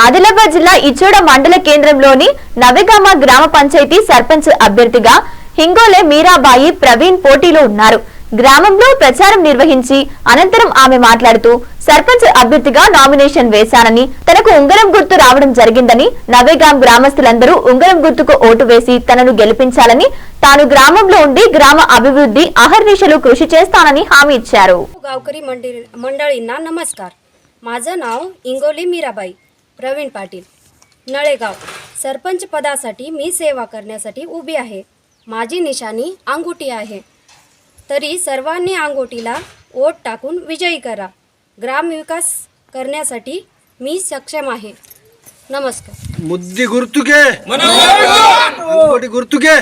ఆదిలాబాద్ జిల్లా ఇచ్చోడ మండల కేంద్రంలోని నవెగామ గ్రామ పంచాయతీ సర్పంచ్ అభ్యర్థిగా హింగోలే మీరాబాయి ప్రవీణ్ పోటీలో ఉన్నారు. గ్రామంలో ప్రచారం నిర్వహించి అనంతరం ఆమె మాట్లాడుతూ సర్పంచ్ అభ్యర్థిగా నామినేషన్ వేశానని, తనకు ఉంగరం గుర్తు రావడం జరిగిందని, నవేగాం గ్రామస్తులందరూ ఉంగరం గుర్తుకు ఓటు వేసి తనను గెలిపించాలని, తాను గ్రామంలో ఉండి గ్రామ అభివృద్ధి अहर्निशలు కృషి చేస్తానని హామీ ఇచ్చారు. गावकरी मंडळींना नमस्कार. माझं नाव इंगोली मीराबाई प्रवीण पाटील, नळेगाव. सरपंच पदासाठी मी सेवा करण्यासाठी उभी आहे. माझी निशाणी अंगुठी आहे. तरी सर्वांनी अंगुठीला वोट टाकून विजयी करा. ग्राम विकास करण्यासाठी मी सक्षम आहे. नमस्कार. मुद्दी गुर्तुके, अंगुठी गुर्तुके.